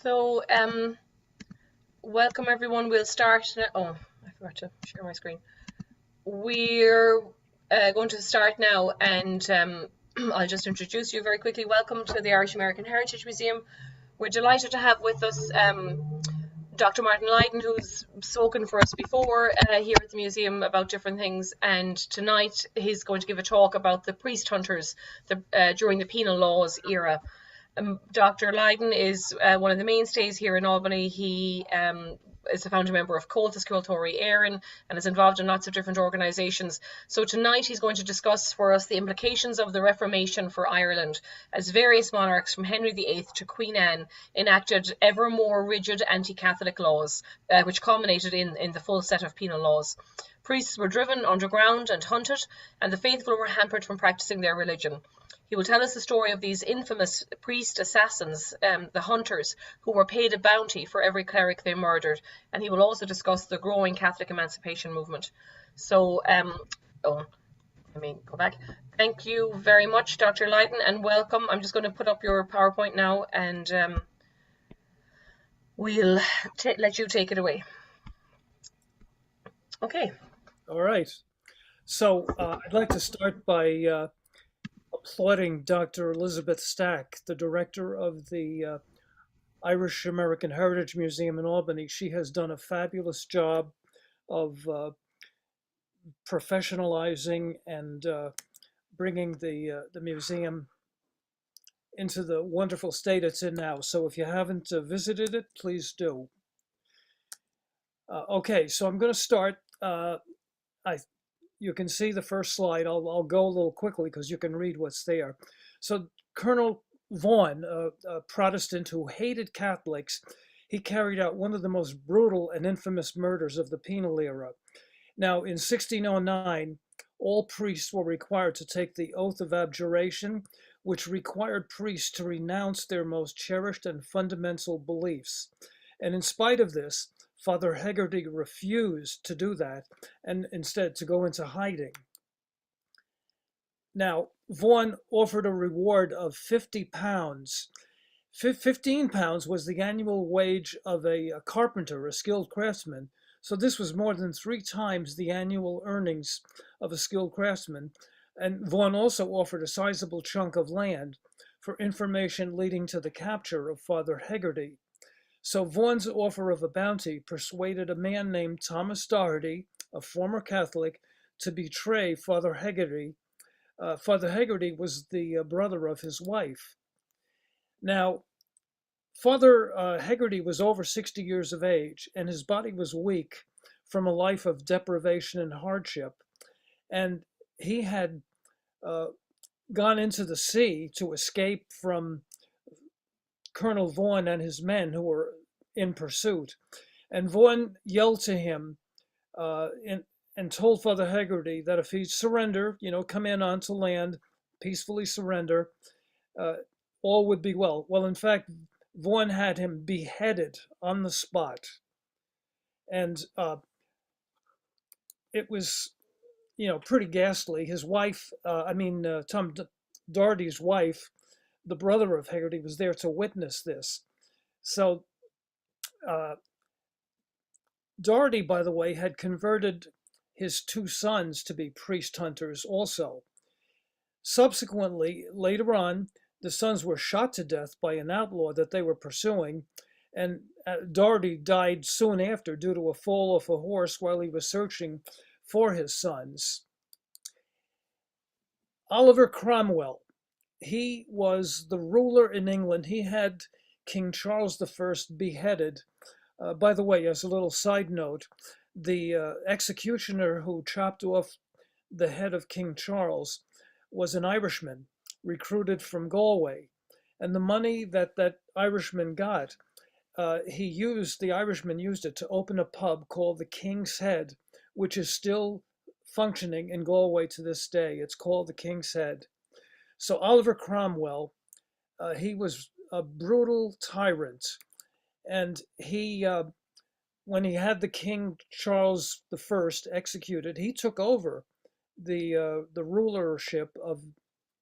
So, welcome everyone. We'll start now. Oh, I forgot to share my screen. We're going to start now, and I'll just introduce you very quickly. Welcome to the Irish American Heritage Museum. We're delighted to have with us Dr. Martin Lyden, who's spoken for us before here at the museum about different things, and tonight he's going to give a talk about the priest hunters during the Penal Laws era. Dr. Lyden is one of the mainstays here in Albany. He is a founding member of Comhaltas Comhaltóirí Éireann and is involved in lots of different organisations. So tonight he's going to discuss for us the implications of the Reformation for Ireland, as various monarchs from Henry VIII to Queen Anne enacted ever more rigid anti-Catholic laws, which culminated in the full set of penal laws. Priests were driven underground and hunted, and the faithful were hampered from practicing their religion. He will tell us the story of these infamous priest assassins, the hunters, who were paid a bounty for every cleric they murdered. And he will also discuss the growing Catholic Emancipation movement. So, let me go back. Thank you very much, Dr. Lyden, and welcome. I'm just going to put up your PowerPoint now, and we'll let you take it away. Okay. All right. So I'd like to start by applauding Dr. Elizabeth Stack, the director of the Irish American Heritage Museum in Albany. She has done a fabulous job of professionalizing and bringing the museum into the wonderful state it's in now. So if you haven't visited it, please do. Okay, so I'm going to start. You can see the first slide. I'll go a little quickly because you can read what's there. So Colonel Vaughan, a Protestant who hated Catholics, he carried out one of the most brutal and infamous murders of the penal era. Now, in 1609, all priests were required to take the oath of abjuration, which required priests to renounce their most cherished and fundamental beliefs. And in spite of this, Father Hegarty refused to do that and instead to go into hiding. Now, Vaughan offered a reward of £50. £15 was the annual wage of a carpenter, a skilled craftsman. So this was more than 3 times the annual earnings of a skilled craftsman. And Vaughan also offered a sizable chunk of land for information leading to the capture of Father Hegarty. So Vaughan's offer of a bounty persuaded a man named Thomas Doherty, a former Catholic, to betray Father Hegarty. Father Hegarty was the brother of his wife. Now, Father Hegarty was over 60 years of age, and his body was weak from a life of deprivation and hardship. And he had gone into the sea to escape from Colonel Vaughan and his men who were in pursuit. And Vaughan yelled to him and told Father Hegarty that if he'd surrender, come in onto land, peacefully surrender, all would be well. Well, in fact, Vaughan had him beheaded on the spot. And it was, pretty ghastly. His wife, Tom Doherty's wife, the brother of Hegarty, was there to witness this. So Doherty, by the way, had converted his 2 sons to be priest hunters also. Subsequently, later on, the sons were shot to death by an outlaw that they were pursuing, and Doherty died soon after due to a fall off a horse while he was searching for his sons. Oliver Cromwell. He was the ruler in England. He had King Charles I beheaded. By the way, as a little side note, the executioner who chopped off the head of King Charles was an Irishman recruited from Galway. And the money that Irishman got, the Irishman used it to open a pub called the King's Head, which is still functioning in Galway to this day. It's called the King's Head. So Oliver Cromwell, he was a brutal tyrant, and he, when he had the King Charles I executed, he took over the rulership of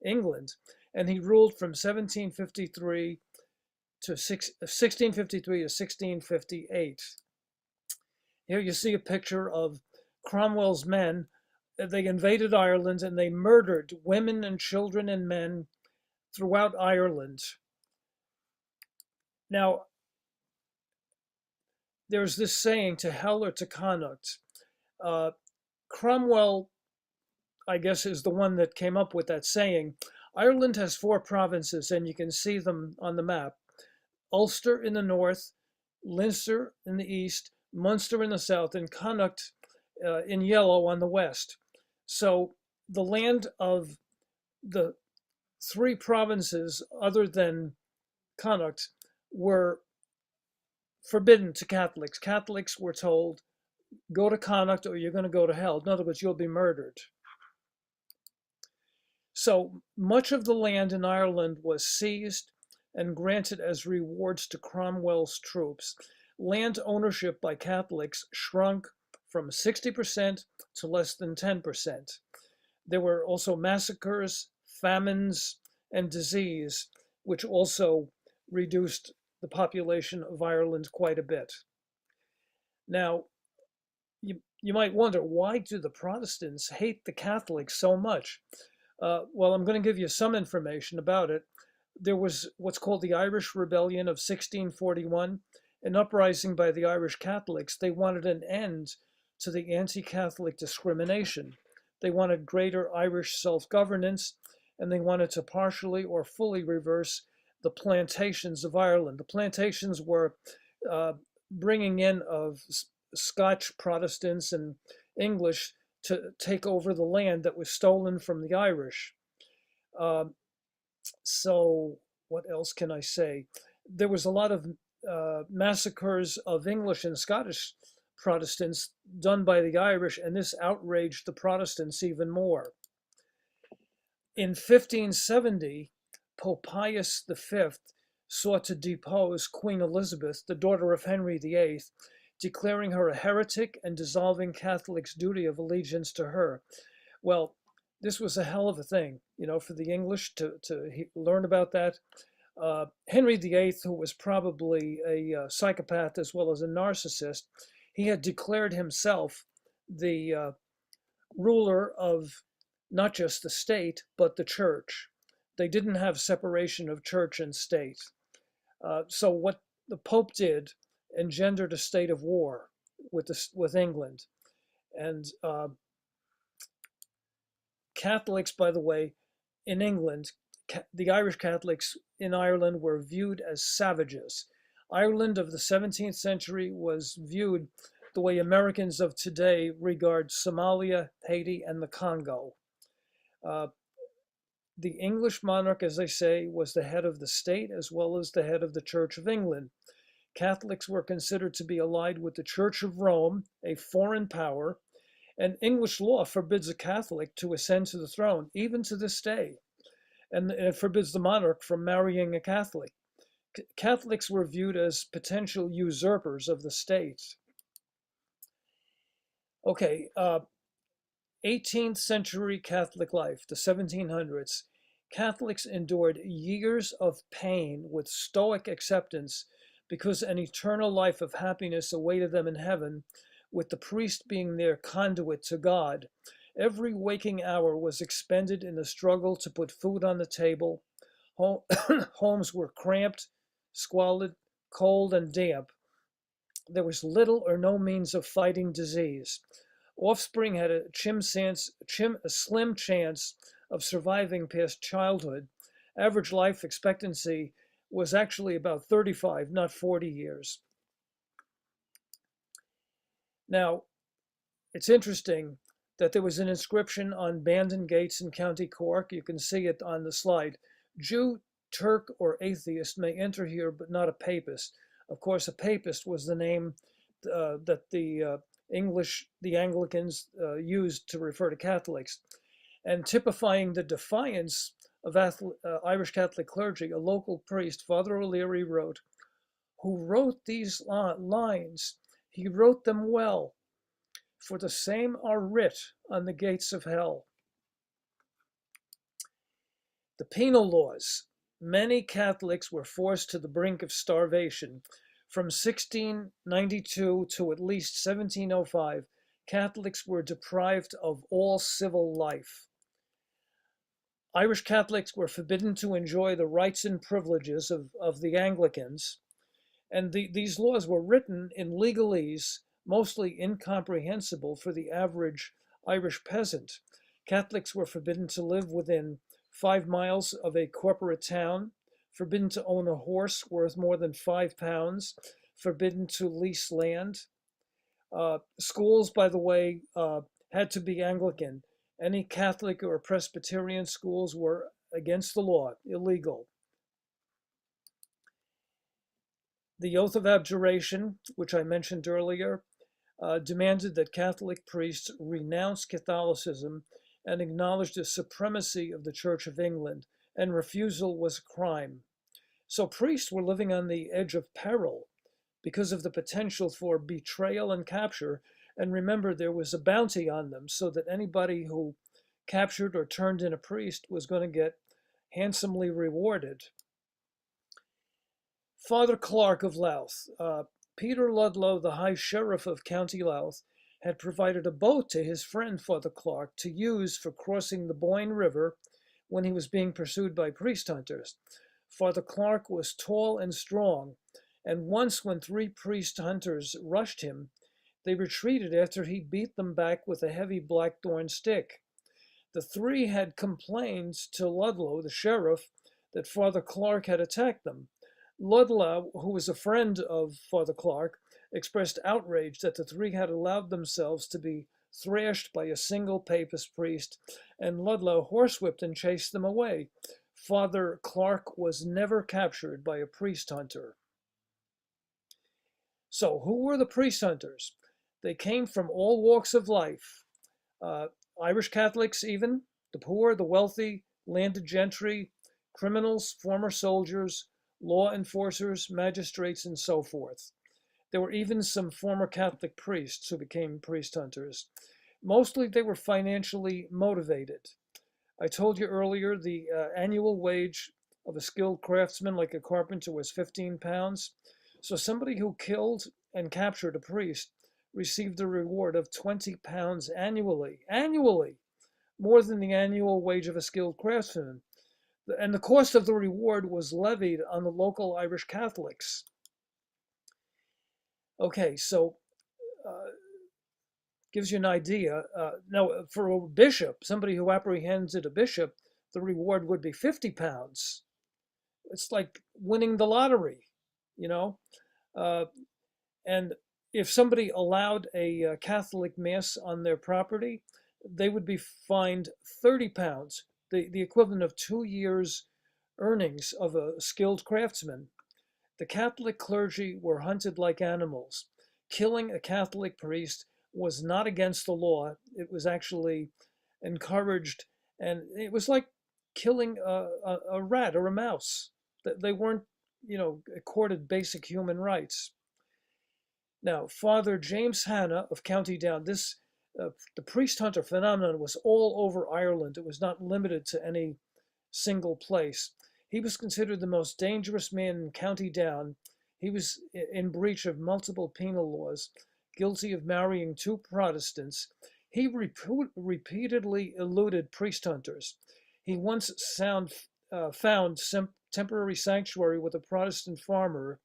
England, and he ruled from 1753 1653 to 1658. Here you see a picture of Cromwell's men. They invaded Ireland and they murdered women and children and men throughout Ireland. Now, there's this saying, to hell or to Connacht. Cromwell, I guess, is the one that came up with that saying. Ireland has 4 provinces, and you can see them on the map. Ulster in the north, Leinster in the east, Munster in the south, and Connacht in yellow on the west. So the land of the 3 provinces other than Connacht were forbidden to Catholics. Catholics were told, go to Connacht or you're going to go to hell. In other words, you'll be murdered. So much of the land in Ireland was seized and granted as rewards to Cromwell's troops. Land ownership by Catholics shrunk from 60% to less than 10%. There were also massacres, famines, and disease, which also reduced the population of Ireland quite a bit. Now, you might wonder, why do the Protestants hate the Catholics so much? Well, I'm going to give you some information about it. There was what's called the Irish Rebellion of 1641, an uprising by the Irish Catholics. They wanted an end to the anti-Catholic discrimination. They wanted greater Irish self-governance, and they wanted to partially or fully reverse the plantations of Ireland. The plantations were bringing in of Scotch Protestants and English to take over the land that was stolen from the Irish. So what else can I say? There was a lot of massacres of English and Scottish Protestants done by the Irish, and this outraged the Protestants even more. In 1570, Pope Pius V sought to depose Queen Elizabeth, the daughter of Henry VIII, declaring her a heretic and dissolving Catholics' duty of allegiance to her. Well, this was a hell of a thing, for the English to learn about that. Henry VIII, who was probably a psychopath as well as a narcissist, he had declared himself the ruler of not just the state, but the church. They didn't have separation of church and state. So what the Pope did engendered a state of war with England. And Catholics, by the way, in England, the Irish Catholics in Ireland were viewed as savages. Ireland of the 17th century was viewed the way Americans of today regard Somalia, Haiti, and the Congo. The English monarch, as I say, was the head of the state as well as the head of the Church of England. Catholics were considered to be allied with the Church of Rome, a foreign power, and English law forbids a Catholic to ascend to the throne, even to this day. And it forbids the monarch from marrying a Catholic. Catholics were viewed as potential usurpers of the state. Okay, 18th century Catholic life, the 1700s. Catholics endured years of pain with stoic acceptance because an eternal life of happiness awaited them in heaven, with the priest being their conduit to God. Every waking hour was expended in the struggle to put food on the table. Homes were cramped, squalid, cold, and damp. There was little or no means of fighting disease. Offspring had a slim chance of surviving past childhood. Average life expectancy was actually about 35, not 40 years. Now, it's interesting that there was an inscription on Bandon Gates in County Cork. You can see it on the slide. Jew, Turk, or atheist may enter here, but not a papist. Of course, a papist was the name that the Anglicans used to refer to Catholics. And typifying the defiance of Irish Catholic clergy, a local priest, Father O'Leary, wrote, "Who wrote these lines? He wrote them well, for the same are writ on the gates of hell." The Penal Laws. Many Catholics were forced to the brink of starvation. From 1692 to at least 1705, Catholics were deprived of all civil life. Irish Catholics were forbidden to enjoy the rights and privileges of the Anglicans, and these laws were written in legalese, mostly incomprehensible for the average Irish peasant. Catholics were forbidden to live within 5 miles of a corporate town, forbidden to own a horse worth more than £5, forbidden to lease land. Schools, by the way, had to be Anglican. Any Catholic or Presbyterian schools were against the law, illegal. The oath of abjuration, which I mentioned earlier, demanded that Catholic priests renounce Catholicism and acknowledge the supremacy of the Church of England, and refusal was a crime. So priests were living on the edge of peril because of the potential for betrayal and capture. And remember, there was a bounty on them, so that anybody who captured or turned in a priest was going to get handsomely rewarded. Father Clark of Louth, Peter Ludlow, the High Sheriff of County Louth, had provided a boat to his friend Father Clark to use for crossing the Boyne River when he was being pursued by priest hunters. Father Clark was tall and strong, and once when 3 priest hunters rushed him, they retreated after he beat them back with a heavy blackthorn stick. The 3 had complained to Ludlow, the sheriff, that Father Clark had attacked them. Ludlow, who was a friend of Father Clark, expressed outrage that the 3 had allowed themselves to be thrashed by a single papist priest, and Ludlow horsewhipped and chased them away. Father Clark was never captured by a priest hunter. So, who were the priest hunters? They came from all walks of life. Irish Catholics even, the poor, the wealthy, landed gentry, criminals, former soldiers, law enforcers, magistrates, and so forth. There were even some former Catholic priests who became priest hunters. Mostly they were financially motivated. I told you earlier the annual wage of a skilled craftsman like a carpenter was £15. So somebody who killed and captured a priest received a reward of £20 annually. Annually! More than the annual wage of a skilled craftsman. And the cost of the reward was levied on the local Irish Catholics. Okay, so gives you an idea. Now, for a bishop, somebody who apprehended a bishop, the reward would be £50. It's like winning the lottery, you know? And if somebody allowed a Catholic mass on their property, they would be fined £30, the equivalent of 2 years' earnings of a skilled craftsman. The Catholic clergy were hunted like animals. Killing a Catholic priest was not against the law. It was actually encouraged, and it was like killing a rat or a mouse. They weren't, accorded basic human rights. Now, Father James Hanna of County Down, the priest hunter phenomenon was all over Ireland. It was not limited to any single place. He was considered the most dangerous man in County Down. He was in breach of multiple penal laws, guilty of marrying 2 Protestants. He repeatedly eluded priest hunters. He once found temporary sanctuary with a Protestant farmer.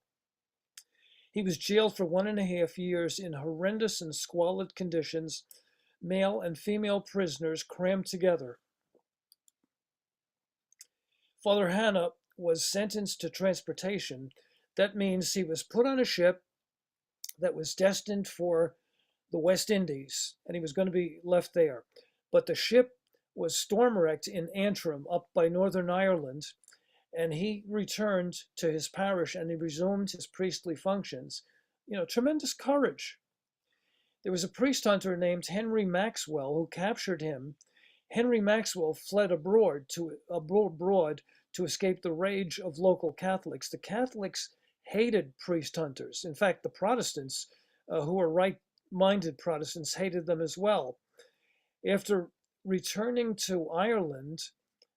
He was jailed for 1.5 years in horrendous and squalid conditions, male and female prisoners crammed together. Father Hanna was sentenced to transportation. That means he was put on a ship that was destined for the West Indies, and he was going to be left there. But the ship was storm-wrecked in Antrim, up by Northern Ireland, and he returned to his parish and he resumed his priestly functions. Tremendous courage. There was a priest hunter named Henry Maxwell who captured him. Henry Maxwell fled abroad to escape the rage of local Catholics. The Catholics hated priest hunters. In fact, the Protestants, who were right-minded Protestants, hated them as well. After returning to Ireland,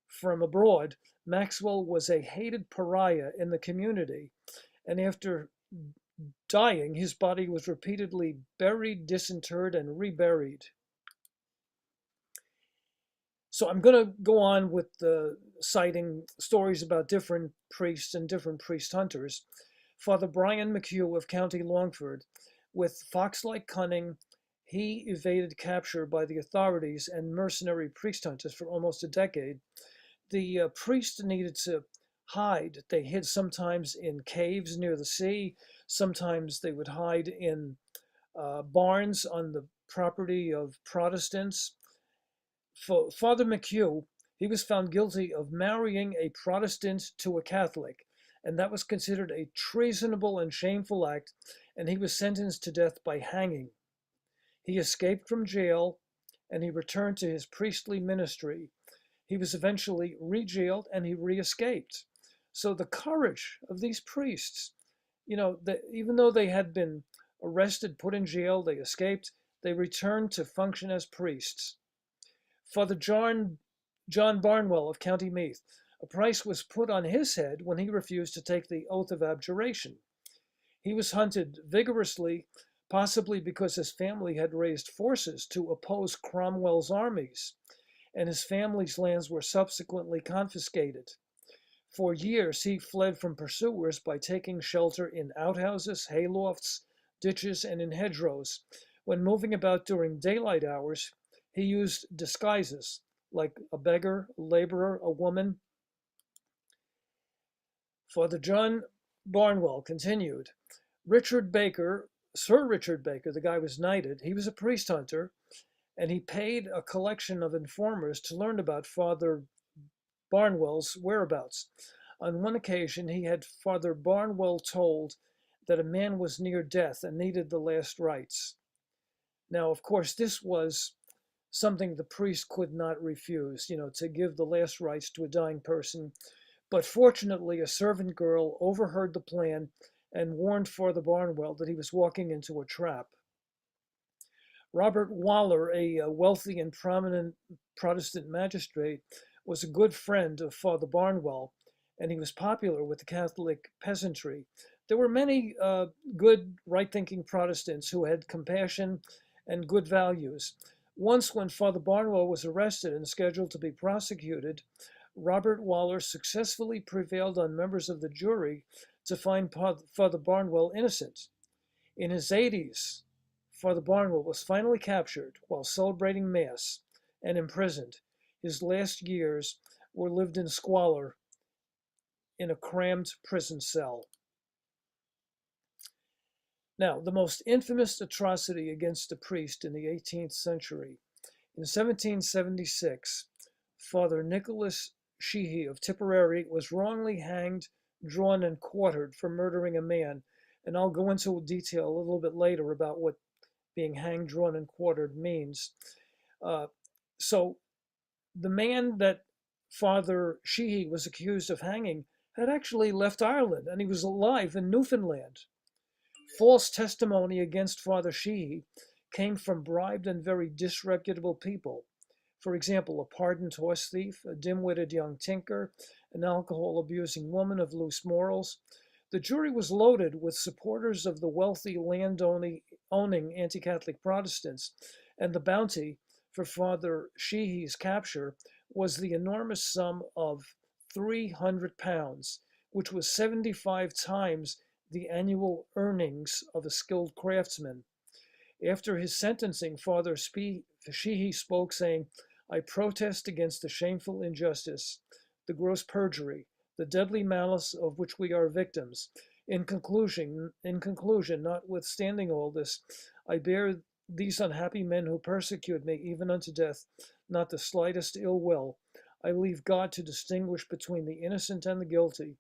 from abroad, Maxwell was a hated pariah in the community, and after dying, his body was repeatedly buried, disinterred, and reburied. So I'm going to go on with citing stories about different priests and different priest hunters. Father Brian McHugh of County Longford, with fox-like cunning, he evaded capture by the authorities and mercenary priest hunters for almost a decade. The priests needed to hide. They hid sometimes in caves near the sea. Sometimes they would hide in barns on the property of Protestants. For Father McHugh, he was found guilty of marrying a Protestant to a Catholic, and that was considered a treasonable and shameful act, and he was sentenced to death by hanging. He escaped from jail, and he returned to his priestly ministry. He was eventually re-jailed, and he re-escaped. So the courage of these priests, even though they had been arrested, put in jail, they escaped, they returned to function as priests. Father John Barnwell of County Meath, a price was put on his head when he refused to take the oath of abjuration. He was hunted vigorously, possibly because his family had raised forces to oppose Cromwell's armies, and his family's lands were subsequently confiscated. For years, he fled from pursuers by taking shelter in outhouses, haylofts, ditches, and in hedgerows. When moving about during daylight hours, he used disguises like a beggar, a laborer, a woman. Father John Barnwell continued. Sir Richard Baker, the guy was knighted, he was a priest hunter, and he paid a collection of informers to learn about Father Barnwell's whereabouts. On one occasion, he had Father Barnwell told that a man was near death and needed the last rites. Now, of course, this was something the priest could not refuse, to give the last rites to a dying person. But fortunately, a servant girl overheard the plan and warned Father Barnwell that he was walking into a trap. Robert Waller, a wealthy and prominent Protestant magistrate, was a good friend of Father Barnwell, and he was popular with the Catholic peasantry. There were many good, right-thinking Protestants who had compassion and good values. Once, when Father Barnwell was arrested and scheduled to be prosecuted, Robert Waller successfully prevailed on members of the jury to find Father Barnwell innocent. In his 80s, Father Barnwell was finally captured while celebrating Mass and imprisoned. His last years were lived in squalor in a crammed prison cell. Now, the most infamous atrocity against a priest in the 18th century. In 1776, Father Nicholas Sheehy of Tipperary was wrongly hanged, drawn, and quartered for murdering a man. And I'll go into detail a little bit later about what being hanged, drawn, and quartered means. So the man that Father Sheehy was accused of hanging had actually left Ireland, and he was alive in Newfoundland. False testimony against Father Sheehy came from bribed and very disreputable people. For example, a pardoned horse thief, a dim-witted young tinker, an alcohol-abusing woman of loose morals. The jury was loaded with supporters of the wealthy land-owning anti-Catholic Protestants, and the bounty for Father Sheehy's capture was the enormous sum of £300, which was 75 times the annual earnings of a skilled craftsman. After his sentencing, Father Sheehy spoke, saying, "I protest against the shameful injustice, the gross perjury, the deadly malice of which we are victims. In conclusion, notwithstanding all this, I bear these unhappy men who persecute me even unto death not the slightest ill will. I leave God to distinguish between the innocent and the guilty."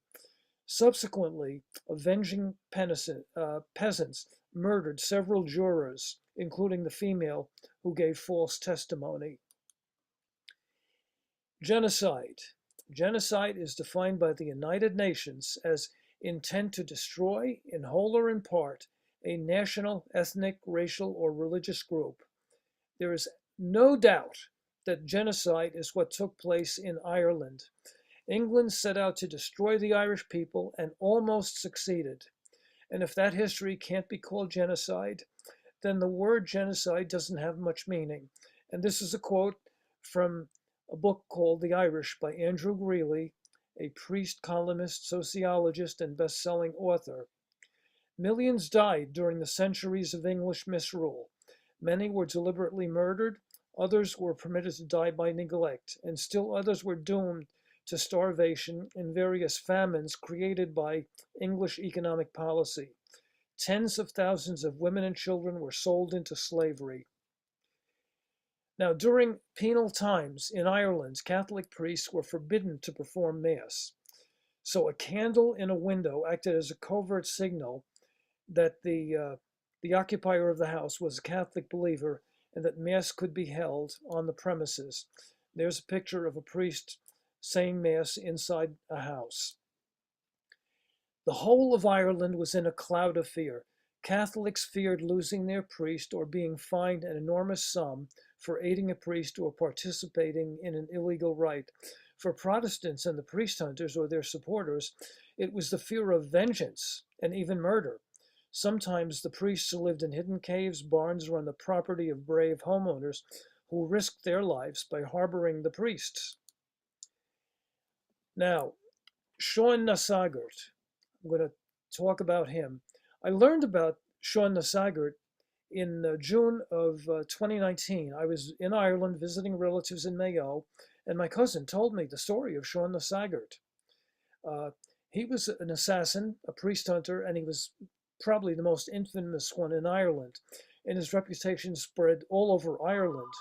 Subsequently, avenging peasants murdered several jurors, including the female who gave false testimony. Genocide. Genocide is defined by the United Nations as intent to destroy, in whole or in part, a national, ethnic, racial, or religious group. There is no doubt that genocide is what took place in Ireland. England set out to destroy the Irish people and almost succeeded. And if that history can't be called genocide, then the word genocide doesn't have much meaning. And this is a quote from a book called The Irish by Andrew Greeley, a priest, columnist, sociologist, and best-selling author. Millions died during the centuries of English misrule. Many were deliberately murdered, others were permitted to die by neglect, and still others were doomed to starvation in various famines created by English economic policy. Tens of thousands of women and children were sold into slavery. Now, during penal times in Ireland, Catholic priests were forbidden to perform Mass. So a candle in a window acted as a covert signal that the occupier of the house was a Catholic believer and that Mass could be held on the premises. There's a picture of a priest saying Mass inside a house. The whole of Ireland was in a cloud of fear. Catholics feared losing their priest or being fined an enormous sum for aiding a priest or participating in an illegal rite. For Protestants and the priest hunters or their supporters, it was the fear of vengeance and even murder. Sometimes the priests lived in hidden caves, barns, or on the property of brave homeowners who risked their lives by harboring the priests. Now, Seán na Sagart, I'm going to talk about him. I learned about Seán na Sagart in June of 2019. I was in Ireland visiting relatives in Mayo, and my cousin told me the story of Seán na Sagart. He was an assassin, a priest hunter, and he was probably the most infamous one in Ireland, and his reputation spread all over Ireland.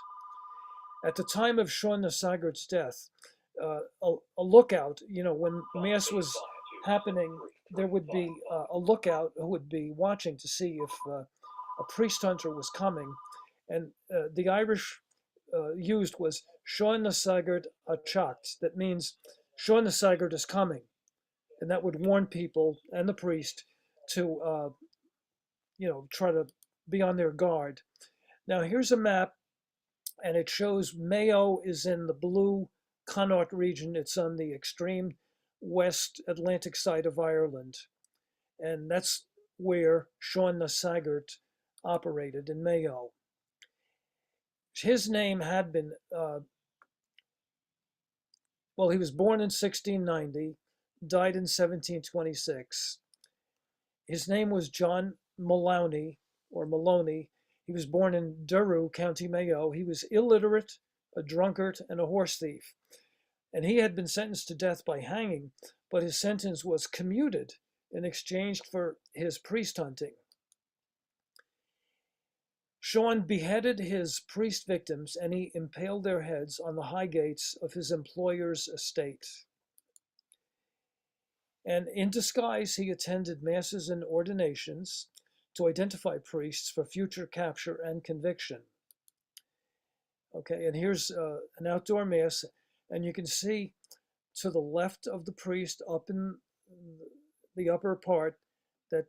At the time of Seán na Sagart's death, a lookout, when Mass was happening, there would be a lookout who would be watching to see if a priest hunter was coming. And the Irish used was Seán na Sagart a teacht. That means Seán na Sagart is coming. And that would warn people and the priest to, try to be on their guard. Now, here's a map, and it shows Mayo is in the blue Connaught region. It's on the extreme west Atlantic side of Ireland. And that's where Seán na Sagart operated, in Mayo. His name had been, he was born in 1690, died in 1726. His name was John Maloney, or Maloney. He was born in Durrow, County Mayo. He was illiterate, a drunkard, and a horse thief. And he had been sentenced to death by hanging, but his sentence was commuted in exchange for his priest hunting. Seán beheaded his priest victims, and he impaled their heads on the high gates of his employer's estate. And in disguise, he attended masses and ordinations to identify priests for future capture and conviction. Okay, and here's an outdoor mass, and you can see to the left of the priest, up in the upper part, that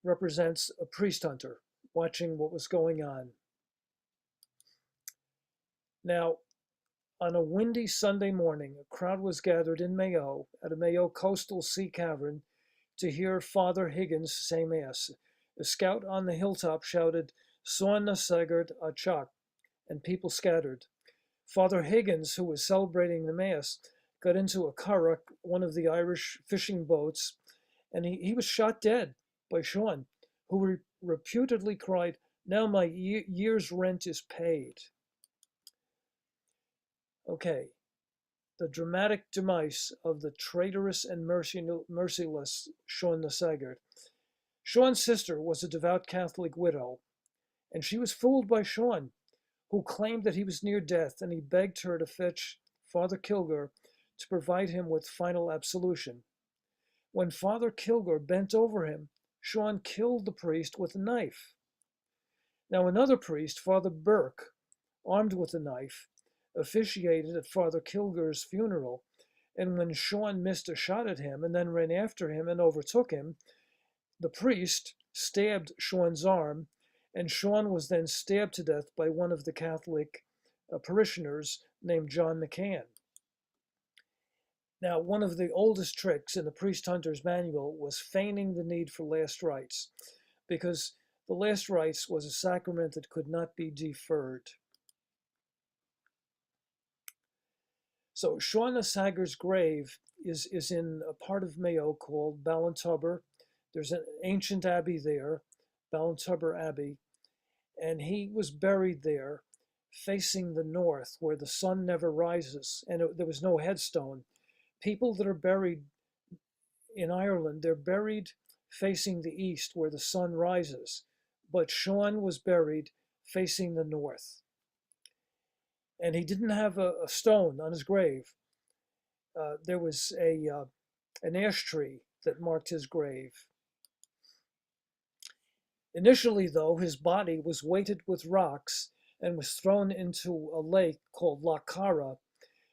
represents a priest hunter watching what was going on. Now, on a windy Sunday morning, a crowd was gathered in Mayo at a Mayo coastal sea cavern to hear Father Higgins say Mass. A scout on the hilltop shouted, "Seán na Sagart a teacht," and people scattered. Father Higgins, who was celebrating the Mass, got into a curragh, one of the Irish fishing boats, and he was shot dead by Seán, who reputedly cried, "Now my year's rent is paid." Okay, the dramatic demise of the traitorous and merciless Seán na Sagart. Seán's sister was a devout Catholic widow, and she was fooled by Seán, who claimed that he was near death, and he begged her to fetch Father Kilgour to provide him with final absolution. When Father Kilgour bent over him, Seán killed the priest with a knife. Now another priest, Father Burke, armed with a knife, officiated at Father Kilgour's funeral, and when Seán missed a shot at him and then ran after him and overtook him, the priest stabbed Seán's arm, and Seán was then stabbed to death by one of the Catholic parishioners named John McCann. Now, one of the oldest tricks in the Priest Hunter's Manual was feigning the need for last rites, because the last rites was a sacrament that could not be deferred. So Seán Sagart's grave is in a part of Mayo called Ballintubber. There's an ancient abbey there, Ballintubber Abbey, and he was buried there facing the north where the sun never rises, and there was no headstone. People that are buried in Ireland, they're buried facing the east where the sun rises, but Seán was buried facing the north. And he didn't have a stone on his grave. There was an ash tree that marked his grave. Initially, though, his body was weighted with rocks and was thrown into a lake called Loch Cara.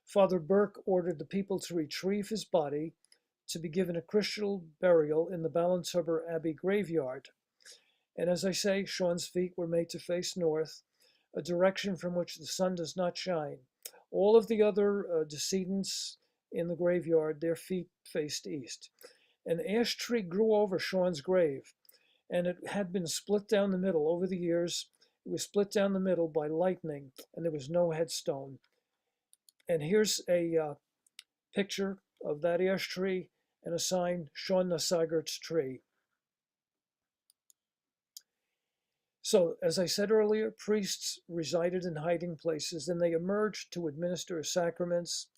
Father Burke ordered the people to retrieve his body to be given a Christian burial in the Ballintubber Abbey graveyard. And as I say, Seán's feet were made to face north, a direction from which the sun does not shine. All of the other decedents in the graveyard, their feet faced east. An ash tree grew over Seán's grave, and it had been split down the middle. Over the years, it was split down the middle by lightning, and there was no headstone. And here's a picture of that ash tree and a sign, Seán Sagart's tree. So, as I said earlier, priests resided in hiding places, and they emerged to administer sacraments,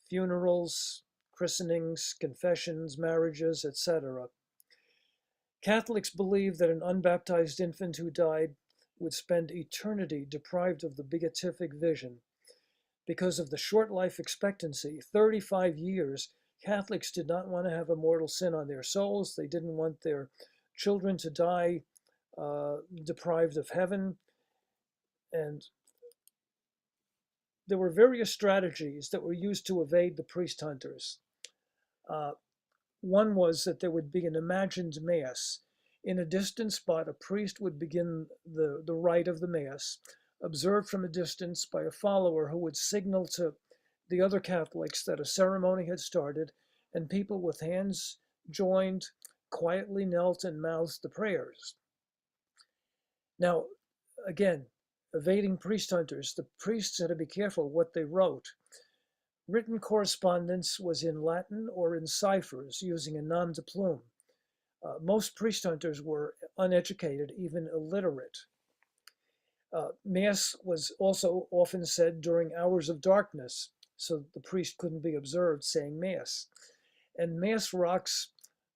funerals, christenings, confessions, marriages, etc. Catholics believed that an unbaptized infant who died would spend eternity deprived of the beatific vision. Because of the short life expectancy, 35 years, Catholics did not want to have a mortal sin on their souls. They didn't want their children to die deprived of heaven. And there were various strategies that were used to evade the priest hunters. One was that there would be an imagined mass. In a distant spot, a priest would begin the rite of the mass, observed from a distance by a follower who would signal to the other Catholics that a ceremony had started, and people with hands joined quietly knelt and mouthed the prayers. Now, again, evading priest hunters, the priests had to be careful what they wrote. Written correspondence was in Latin or in ciphers using a nom de plume. Most priest hunters were uneducated, even illiterate. Mass was also often said during hours of darkness, so the priest couldn't be observed saying Mass. And Mass rocks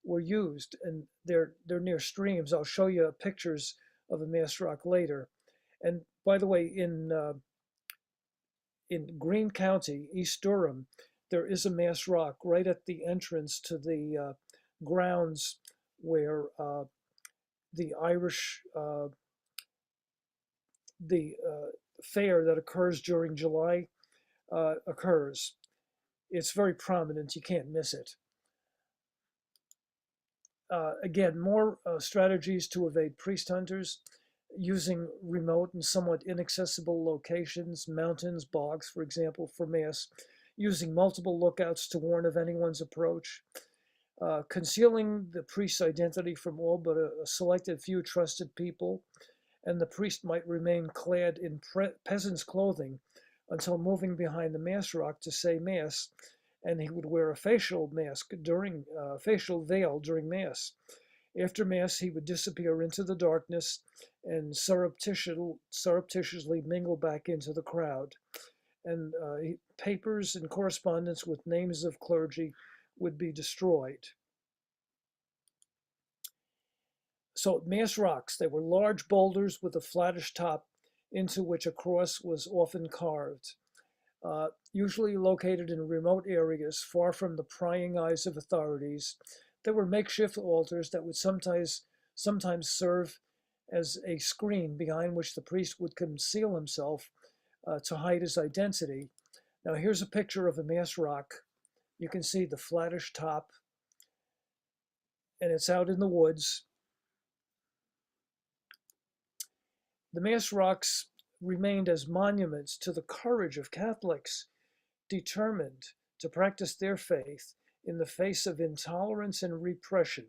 were used, and they're near streams. I'll show you pictures of a Mass rock later. And by the way, in Greene County, East Durham, there is a Mass rock right at the entrance to the grounds where the Irish fair that occurs during July occurs. It's very prominent. You can't miss it. Again, more strategies to evade priest hunters, using remote and somewhat inaccessible locations, mountains, bogs, for example, for Mass, using multiple lookouts to warn of anyone's approach, concealing the priest's identity from all but a selected few trusted people, and the priest might remain clad in peasant's clothing until moving behind the Mass rock to say Mass, and he would wear a facial mask facial veil during Mass. After Mass, he would disappear into the darkness and surreptitiously mingle back into the crowd. And papers and correspondence with names of clergy would be destroyed. So Mass rocks, they were large boulders with a flattish top into which a cross was often carved, usually located in remote areas far from the prying eyes of authorities. There were makeshift altars that would sometimes serve as a screen behind which the priest would conceal himself to hide his identity. Now here's a picture of a Mass rock. You can see the flattish top, and it's out in the woods. The Mass rocks remained as monuments to the courage of Catholics determined to practice their faith in the face of intolerance and repression.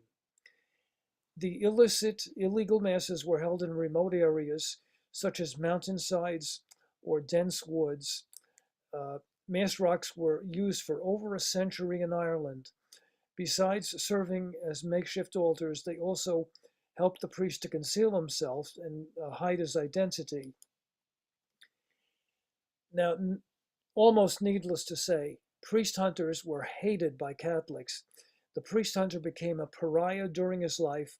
The illegal masses were held in remote areas such as mountainsides or dense woods. Mass rocks were used for over a century in Ireland. Besides serving as makeshift altars, they also helped the priest to conceal himself and hide his identity. Now, almost needless to say, priest hunters were hated by Catholics. The priest hunter became a pariah during his life,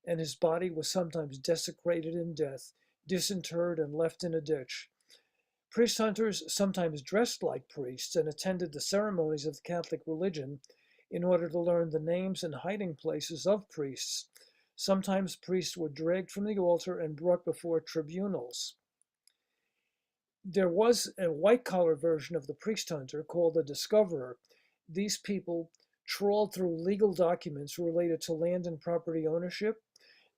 and his body was sometimes desecrated in death, disinterred, and left in a ditch. Priest hunters sometimes dressed like priests and attended the ceremonies of the Catholic religion in order to learn the names and hiding places of priests. Sometimes priests were dragged from the altar and brought before tribunals. There was a white-collar version of the priest hunter called the discoverer. These people trawled through legal documents related to land and property ownership.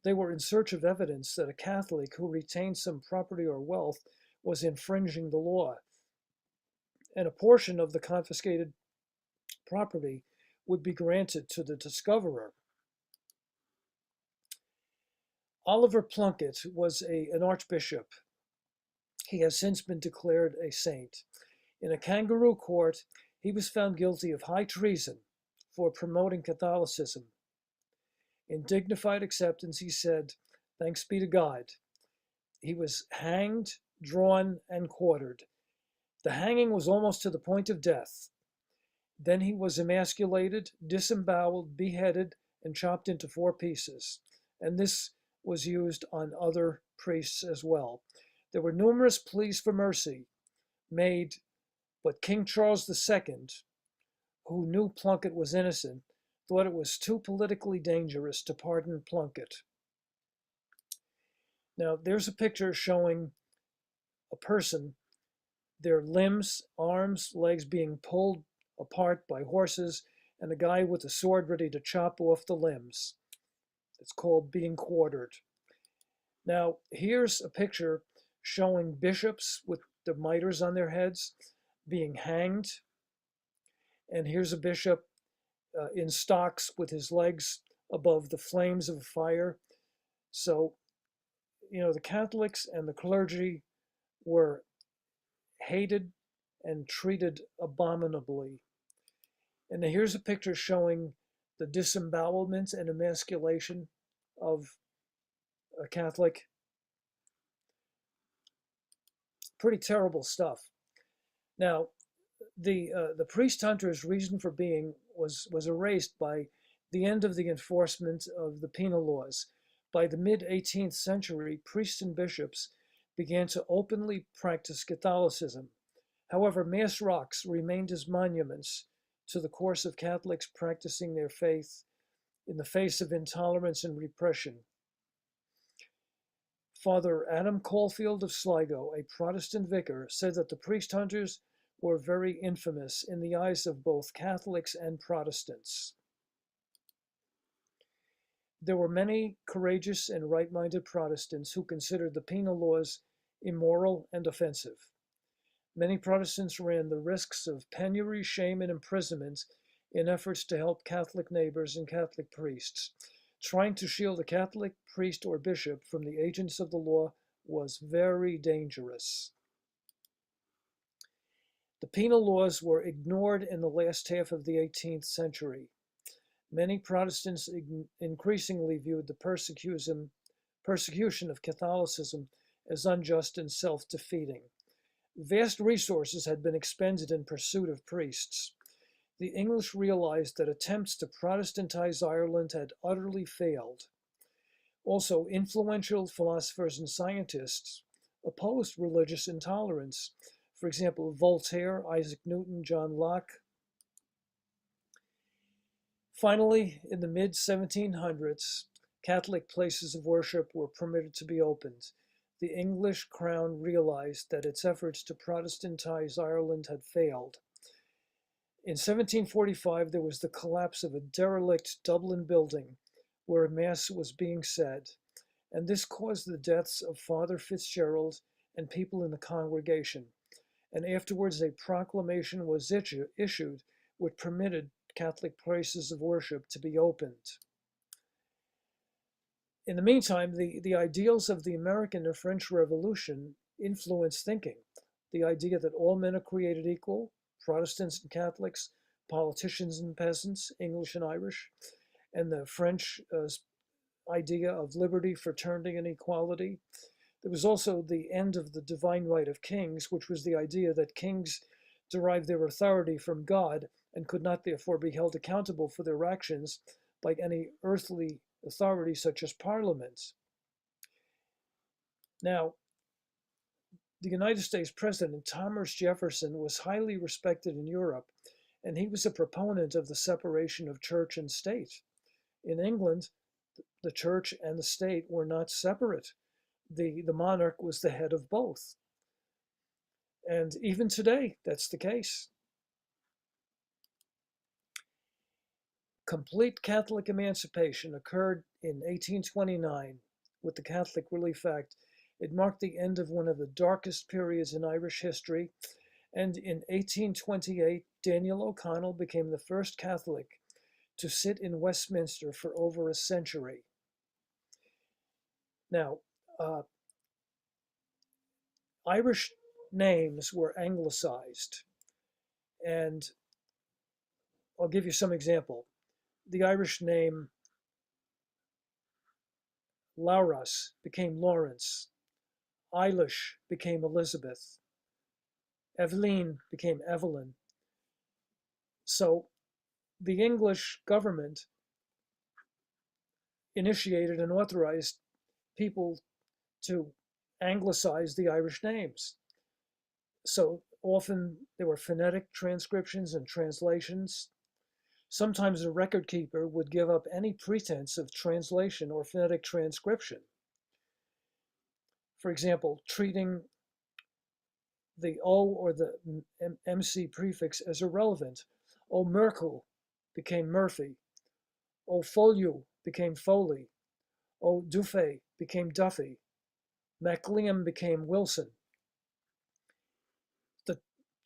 They were in search of evidence that a Catholic who retained some property or wealth was infringing the law, and a portion of the confiscated property would be granted to the discoverer. Oliver Plunkett was an archbishop. He has since been declared a saint. In a kangaroo court, he was found guilty of high treason for promoting Catholicism. In dignified acceptance, he said, "Thanks be to God." He was hanged, drawn, and quartered. The hanging was almost to the point of death. Then he was emasculated, disemboweled, beheaded, and chopped into 4 pieces. And this was used on other priests as well. There were numerous pleas for mercy made, but King Charles II, who knew Plunkett was innocent, thought it was too politically dangerous to pardon Plunkett. Now, there's a picture showing a person, their limbs, arms, legs being pulled apart by horses, and a guy with a sword ready to chop off the limbs. It's called being quartered. Now, here's a picture showing bishops with the mitres on their heads being hanged. And here's a bishop in stocks with his legs above the flames of fire. So, the Catholics and the clergy were hated and treated abominably. And here's a picture showing the disembowelment and emasculation of a Catholic. Pretty terrible stuff. Now, the priest hunter's reason for being was erased by the end of the enforcement of the Penal Laws. By the mid-18th century, priests and bishops began to openly practice Catholicism. However, mass rocks remained as monuments to the course of Catholics practicing their faith in the face of intolerance and repression. Father Adam Caulfield of Sligo, a Protestant vicar, said that the priest hunters were very infamous in the eyes of both Catholics and Protestants. There were many courageous and right-minded Protestants who considered the penal laws immoral and offensive. Many Protestants ran the risks of penury, shame, and imprisonment in efforts to help Catholic neighbors and Catholic priests. Trying to shield a Catholic priest or bishop from the agents of the law was very dangerous. The penal laws were ignored in the last half of the 18th century. Many Protestants increasingly viewed the persecution of Catholicism as unjust and self-defeating. Vast resources had been expended in pursuit of priests. The English realized that attempts to Protestantize Ireland had utterly failed. Also, influential philosophers and scientists opposed religious intolerance. For example, Voltaire, Isaac Newton, John Locke. Finally, in the mid-1700s, Catholic places of worship were permitted to be opened. The English crown realized that its efforts to Protestantize Ireland had failed. In 1745, there was the collapse of a derelict Dublin building where a mass was being said, and this caused the deaths of Father Fitzgerald and people in the congregation, and afterwards a proclamation was issued which permitted Catholic places of worship to be opened. In the meantime, the ideals of the American and French Revolution influenced thinking. The idea that all men are created equal, Protestants and Catholics, politicians and peasants, English and Irish, and the French idea of liberty, fraternity, and equality. There was also the end of the divine right of kings, which was the idea that kings derived their authority from God and could not therefore be held accountable for their actions by any earthly authority such as parliaments. Now, the United States President Thomas Jefferson was highly respected in Europe, and he was a proponent of the separation of church and state. In England, the church and the state were not separate. The monarch was the head of both. And even today, that's the case. Complete Catholic emancipation occurred in 1829 with the Catholic Relief Act. It marked the end of one of the darkest periods in Irish history. And in 1828, Daniel O'Connell became the first Catholic to sit in Westminster for over a century. Now, Irish names were anglicized. And I'll give you some example. The Irish name Lauras became Lawrence. Eilish became Elizabeth. Evelyn became Evelyn. So the English government initiated and authorized people to anglicize the Irish names. So often there were phonetic transcriptions and translations. Sometimes a record keeper would give up any pretense of translation or phonetic transcription. For example, treating the O or the MC prefix as irrelevant. O Merkel became Murphy. O Folio became Foley. O Duffy became Duffy. MacLiam became Wilson.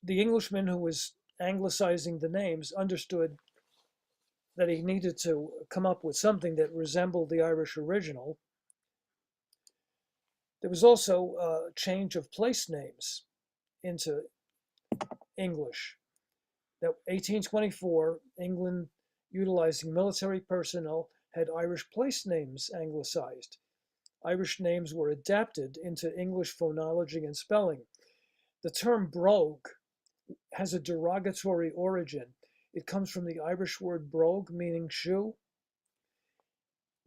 The Englishman who was anglicizing the names understood that he needed to come up with something that resembled the Irish original. There was also a change of place names into English. Now, 1824, England, utilizing military personnel, had Irish place names anglicized. Irish names were adapted into English phonology and spelling. The term brogue has a derogatory origin. It comes from the Irish word brogue, meaning shoe.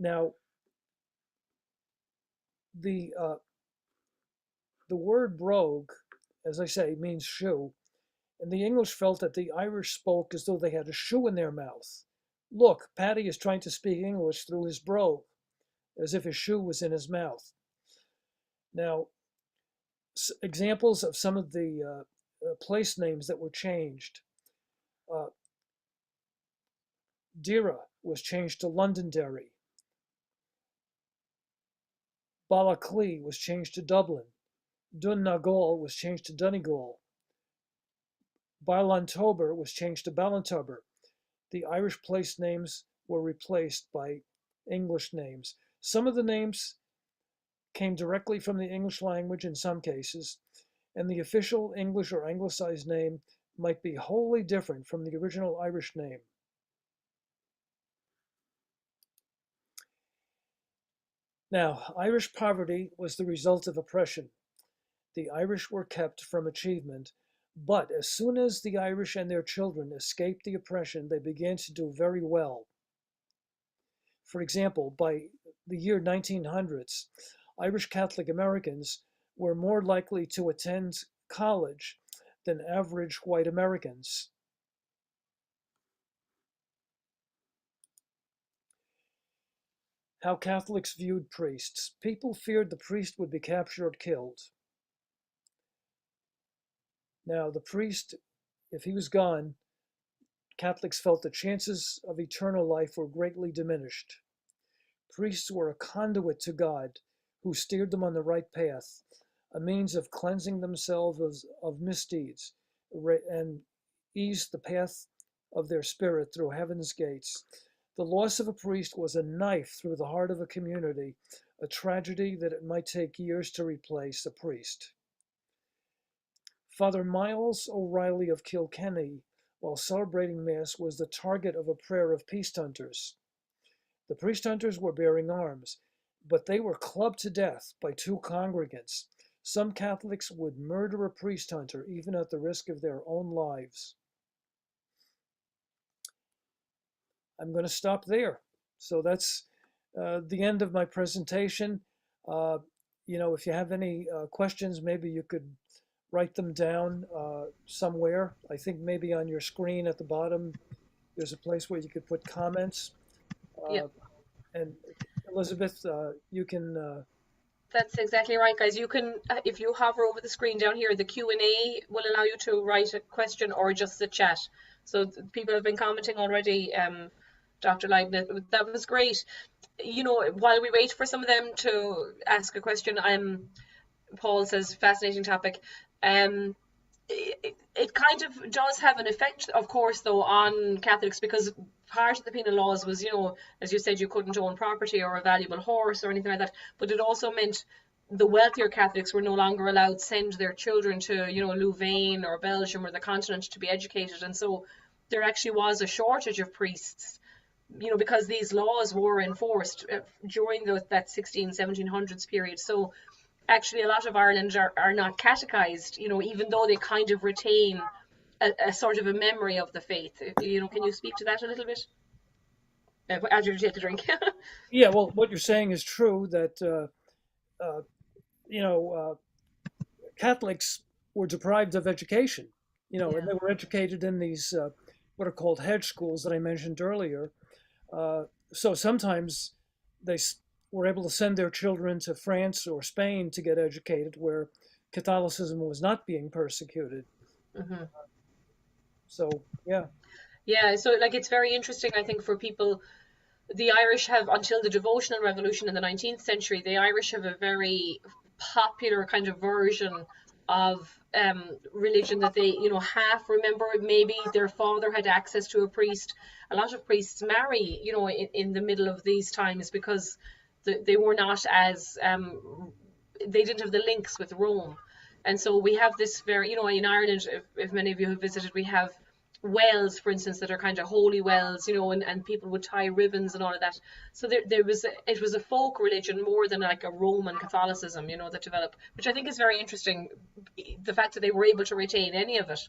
Now, the word brogue, as I say, means shoe, and the English felt that the Irish spoke as though they had a shoe in their mouth. Look, Paddy is trying to speak English through his brogue, as if his shoe was in his mouth. Now, examples of some of the place names that were changed. Dira was changed to Londonderry. Ballaclee was changed to Dublin. Donegal was changed to Donegal. Ballintubber was changed to Ballintubber. The Irish place names were replaced by English names. Some of the names came directly from the English language in some cases, and the official English or anglicized name might be wholly different from the original Irish name. Now, Irish poverty was the result of oppression. The Irish were kept from achievement, but as soon as the Irish and their children escaped the oppression, they began to do very well. For example, by the year 1900s, Irish Catholic Americans were more likely to attend college than average white Americans. How Catholics viewed priests. People feared the priest would be captured or killed. Now, the priest, if he was gone, Catholics felt the chances of eternal life were greatly diminished. Priests were a conduit to God who steered them on the right path. a means of cleansing themselves of misdeeds, and ease the path of their spirit through heaven's gates. The loss of a priest was a knife through the heart of a community, a tragedy that it might take years to replace a priest. Father Miles O'Reilly of Kilkenny, while celebrating Mass, was the target of a prayer of peace hunters. The priest hunters were bearing arms, but they were clubbed to death by two congregants. Some Catholics would murder a priest hunter even at the risk of their own lives. I'm going to stop there. So that's the end of my presentation. If you have any questions, maybe you could write them down somewhere. I think maybe on your screen at the bottom, there's a place where you could put comments. Yeah. And Elizabeth, you can. That's exactly right, guys. You can, if you hover over the screen down here, the Q&A will allow you to write a question or just the chat. So people have been commenting already. Dr. Lyden, that was great. While we wait for some of them to ask a question, Paul says, fascinating topic. It kind of does have an effect, of course, though, on Catholics, because part of the penal laws was, as you said, you couldn't own property or a valuable horse or anything like that. But it also meant the wealthier Catholics were no longer allowed to send their children to, Louvain or Belgium or the continent to be educated. And so there actually was a shortage of priests, because these laws were enforced during that 1700s period. So actually a lot of Ireland are not catechized, even though they kind of retain a sort of a memory of the faith. Can you speak to that a little bit? As you take the drink. Yeah, well, what you're saying is true, that, Catholics were deprived of education, Yeah. and they were educated in these what are called hedge schools that I mentioned earlier. So sometimes they were able to send their children to France or Spain to get educated, where Catholicism was not being persecuted. Mm-hmm. So, yeah. Yeah, so it's very interesting, I think, for people. The Irish have, until the devotional revolution in the 19th century, the Irish have a very popular kind of version of religion that they, half remember. Maybe their father had access to a priest. A lot of priests marry, in the middle of these times, because they were not as, they didn't have the links with Rome. And so we have this very, in Ireland, if many of you have visited, we have wells, for instance, that are kind of holy wells, and people would tie ribbons and all of that. So it was a folk religion more than like a Roman Catholicism, that developed, which I think is very interesting, the fact that they were able to retain any of it.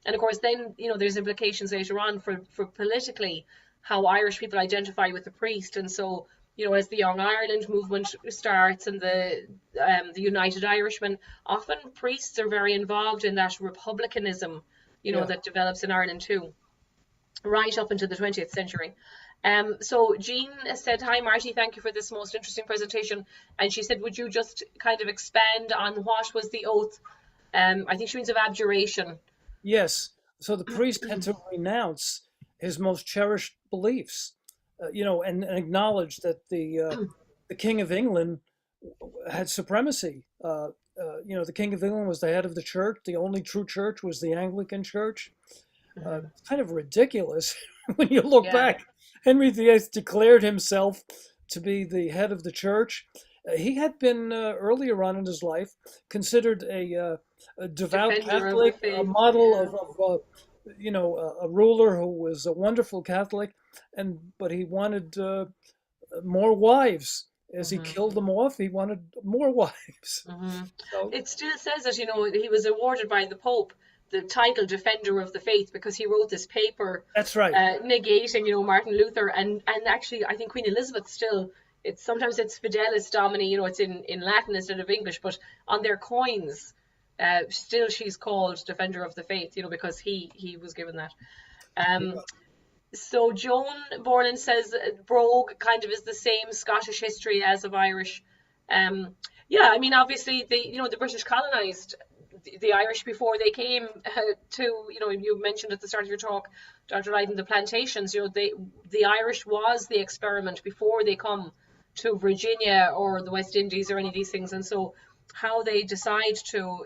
And of course, then, there's implications later on for politically how Irish people identify with the priest. And so, as the Young Ireland movement starts and the United Irishmen, often priests are very involved in that republicanism, that develops in Ireland too, right up into the 20th century. So Jean said, hi Marty, thank you for this most interesting presentation. And she said, would you just kind of expand on what was the oath? I think she means of abjuration. Yes. So the priest had to renounce his most cherished beliefs, and acknowledge that the King of England had supremacy. The King of England was the head of the church. The only true church was the Anglican Church. It's kind of ridiculous when you look back. Henry VIII declared himself to be the head of the church. He had been earlier on in his life considered a devout Defender Catholic, a model of a ruler who was a wonderful Catholic, but he wanted more wives. As he killed them off, he wanted more wives. So, it still says that, he was awarded by the Pope the title Defender of the Faith because he wrote this paper. That's right. Negating, Martin Luther. And actually, I think Queen Elizabeth still, sometimes it's Fidelis Domini, it's in Latin instead of English, but on their coins, still she's called Defender of the Faith, because he was given that. So Joan Borland says Brogue kind of is the same Scottish history as of Irish. Obviously the British colonized the Irish before they came to, you mentioned at the start of your talk, Dr. Lyden, the plantations. The Irish was the experiment before they come to Virginia or the West Indies or any of these things. And so how they decide to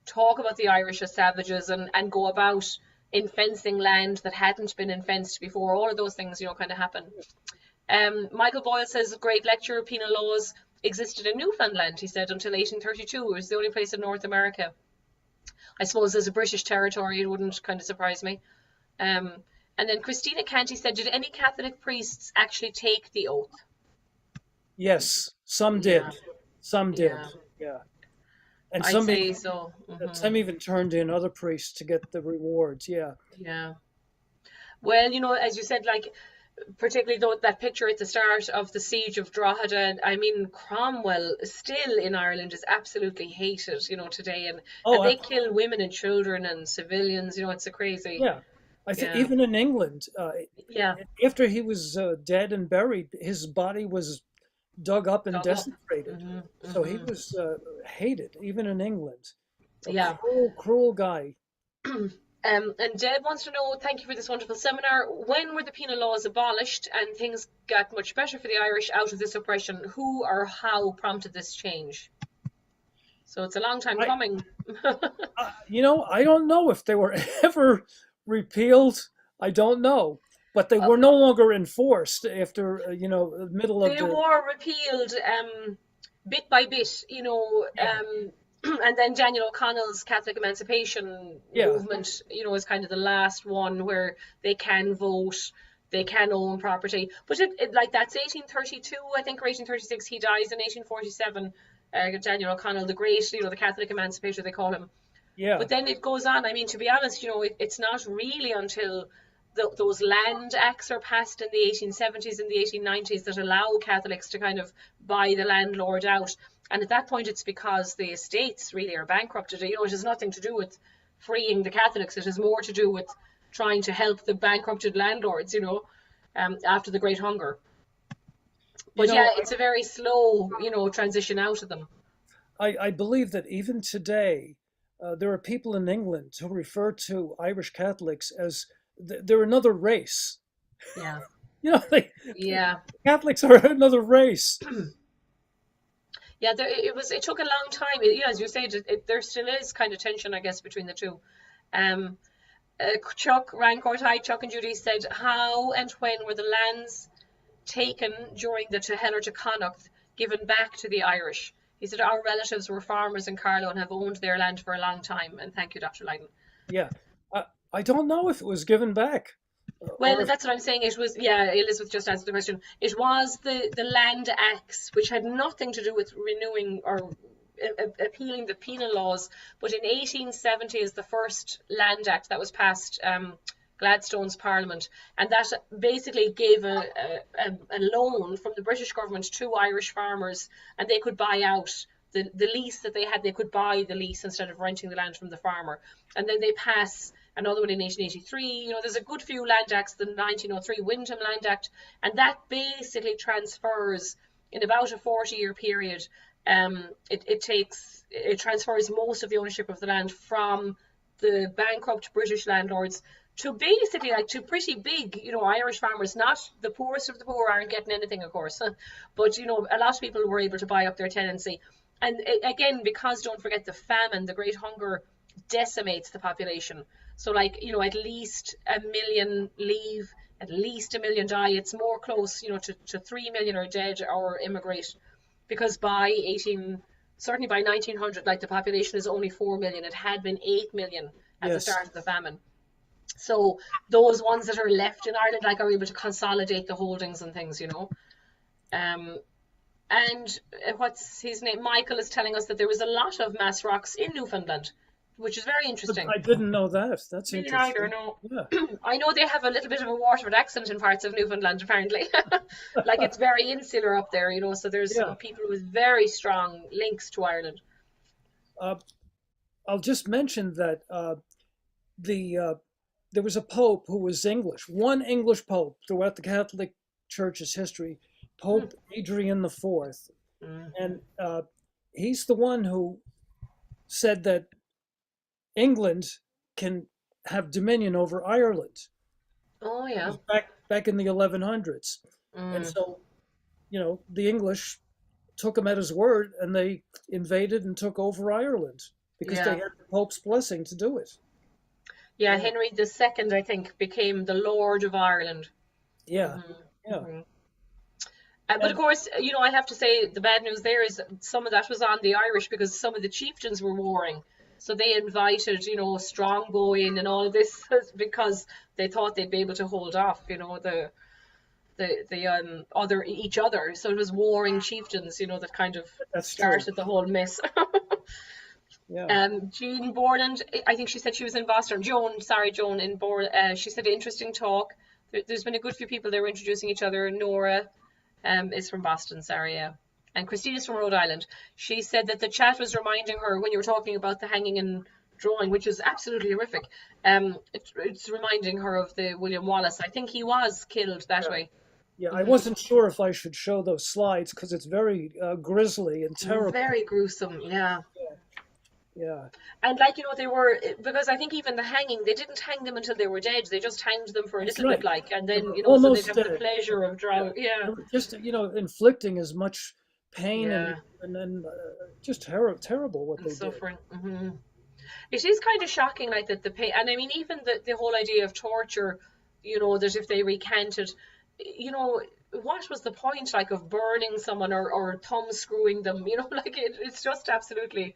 talk about the Irish as savages and go about infencing land that hadn't been infenced before. All of those things, kind of happen. Michael Boyle says a great lecture, Penal Laws existed in Newfoundland, he said, until 1832. It was the only place in North America. I suppose as a British territory, it wouldn't kind of surprise me. And then Christina Canty said, did any Catholic priests actually take the oath? Yes, some Yeah. did. Some did. Yeah. And I'd say so. Some even turned in other priests to get the rewards. Yeah. Yeah. Well, as you said, like, particularly though that picture at the start of the siege of Drogheda, I mean, Cromwell still in Ireland is absolutely hated, today, and they kill women and children and civilians. It's a crazy. Yeah, I think even in England, after he was dead and buried, his body was dug up and desecrated. So he was hated even in England. Cruel guy. And Deb wants to know, thank you for this wonderful seminar. When were the penal laws abolished and things got much better for the Irish out of this oppression? Who or how prompted this change? So it's a long time coming. I don't know if they were ever repealed. I don't know. But they were no longer enforced after, the middle of the... They were repealed bit by bit, and then Daniel O'Connell's Catholic Emancipation movement, is kind of the last one where they can vote, they can own property. But that's 1832, I think, or 1836. He dies in 1847. Daniel O'Connell, the great, the Catholic emancipator, they call him. Yeah. But then it goes on. I mean, to be honest, it's not really until those land acts are passed in the 1870s and the 1890s that allow Catholics to kind of buy the landlord out. And at that point, it's because the estates really are bankrupted. It has nothing to do with freeing the Catholics. It has more to do with trying to help the bankrupted landlords, after the Great Hunger. But it's a very slow, transition out of them. I believe that even today, there are people in England who refer to Irish Catholics as they're another race. Yeah. Catholics are another race. Yeah, it took a long time. As you said, there still is kind of tension, I guess, between the two. Chuck Rancourt, hi, Chuck and Judy said, how and when were the lands taken during the Heller to Connacht given back to the Irish? He said, our relatives were farmers in Carlow and have owned their land for a long time. And thank you, Dr. Lyden. Yeah. I don't know if it was given back. Well, that's what I'm saying. It was, Elizabeth just answered the question. It was the Land Acts, which had nothing to do with renewing or appealing the penal laws. But in 1870 is the first Land Act that was passed, Gladstone's Parliament. And that basically gave a loan from the British government to Irish farmers, and they could buy out the lease that they had. They could buy the lease instead of renting the land from the farmer. And then they pass another one in 1883. There's a good few land acts, the 1903 Wyndham Land Act, and that basically transfers in about a 40-year period. It transfers most of the ownership of the land from the bankrupt British landlords to basically to pretty big, Irish farmers. Not the poorest of the poor aren't getting anything, of course, but a lot of people were able to buy up their tenancy. And again, because don't forget the famine, the Great Hunger decimates the population. So at least 1 million leave, at least 1 million die. It's more close, to 3 million are dead or immigrate, because certainly by 1900, the population is only 4 million. It had been 8 million at the start of the famine. So those ones that are left in Ireland, are able to consolidate the holdings and things, And what's his name? Michael is telling us that there was a lot of mass rocks in Newfoundland, which is very interesting. I didn't know that. That's interesting. Neither, no. Yeah. I know they have a little bit of a Waterford accent in parts of Newfoundland, apparently. It's very insular up there, so there's some people with very strong links to Ireland. I'll just mention that there was a pope who was English, one English pope throughout the Catholic Church's history, Pope Adrian IV. And he's the one who said that England can have dominion over Ireland. Oh, yeah. Back in the 1100s. And so, the English took him at his word, and they invaded and took over Ireland because they Yeah. had the Pope's blessing to do it. Yeah, Yeah, Henry II, I think, became the Lord of Ireland. yeah, hmm yeah. hmm but of And course, I have to say the bad news there is some of that was on the Irish because some of the chieftains were warring. So they invited, Strongbow in and all of this because they thought they'd be able to hold off, the other each other. So it was warring chieftains, that kind of that's true. started the whole mess. Yeah, Jean Borland, I think she said she was in Boston. Joan in Borland. She said interesting talk. There's been a good few people there introducing each other. Nora is from Boston, sorry, yeah. And Christina's from Rhode Island. She said that the chat was reminding her when you were talking about the hanging and drawing, which is absolutely horrific. It's reminding her of the William Wallace. I think he was killed that yeah, way. yeah. I hmm wasn't sure if I should show those slides because it's very grisly and terrible. Very gruesome, yeah. Yeah, And like, they were, because I think even the hanging, they didn't hang them until they were dead. They just hanged them for a that's little bit, right. like, and They then, were so they'd almost have the dead. pleasure of Yeah, drawing. Yeah, they were just inflicting as much pain yeah, and then just terrible what and they did. suffering. It is kind of shocking, like that the pain, and I mean, even the whole idea of torture, that if they recanted, what was the point, like, of burning someone or thumb screwing them, like it's just absolutely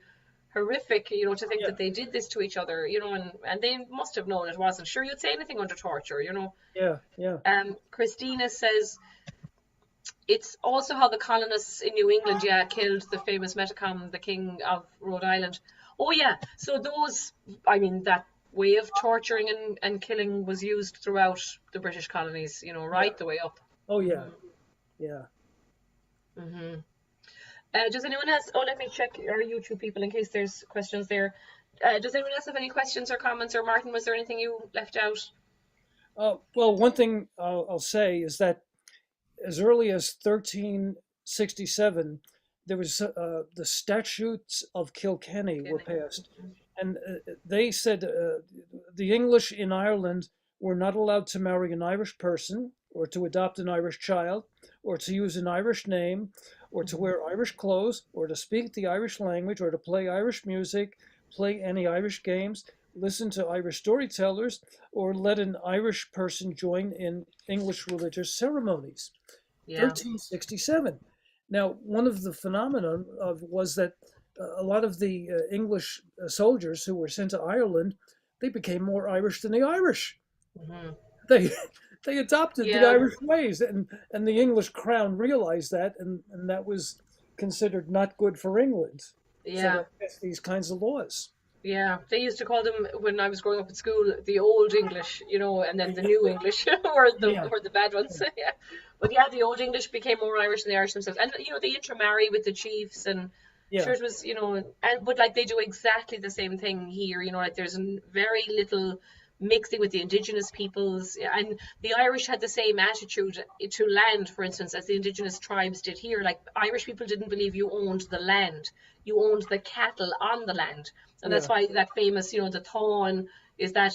horrific, to think Yeah, that they did this to each other, and they must have known it wasn't. Sure, you'd say anything under torture. yeah, yeah. Christina says it's also how the colonists in New England, yeah, killed the famous Metacom, the king of Rhode Island. Oh yeah, so those, I mean, that way of torturing and killing was used throughout the British colonies, Yeah. right the way up. Oh yeah. hmm Yeah. hmm does anyone else? Oh, let me check our YouTube people in case there's questions there. Does anyone else have any questions or comments? Or Martin, was there anything you left out? Well, one thing I'll say is that as early as 1367, there was the Statutes of Kilkenny were Killing. passed, and they said the English in Ireland were not allowed to marry an Irish person, or to adopt an Irish child, or to use an Irish name, or to Mhm. wear Irish clothes, or to speak the Irish language, or to play Irish music, play any Irish games, listen to Irish storytellers, or let an Irish person join in English religious ceremonies. Yeah. 1367. Now, one of the phenomena of was that a lot of the English soldiers who were sent to Ireland, they became more Irish than the Irish. hmm They they adopted the Yeah. Irish ways, and the English crown realized that, and that was considered not good for England. So they Yeah. passed these kinds of laws. Yeah, they used to call them when I was growing up at school the old English, and then the new English Yeah, were the bad ones. Yeah, but yeah, the old English became more Irish than the Irish themselves, and they intermarry with the chiefs, and sure yeah, it was, and but like they do exactly the same thing here, like there's very little mixing with the indigenous peoples, and the Irish had the same attitude to land, for instance, as the indigenous tribes did here. Like Irish people didn't believe you owned the land, you owned the cattle on the land. And that's yeah, why that famous, the Thorn is that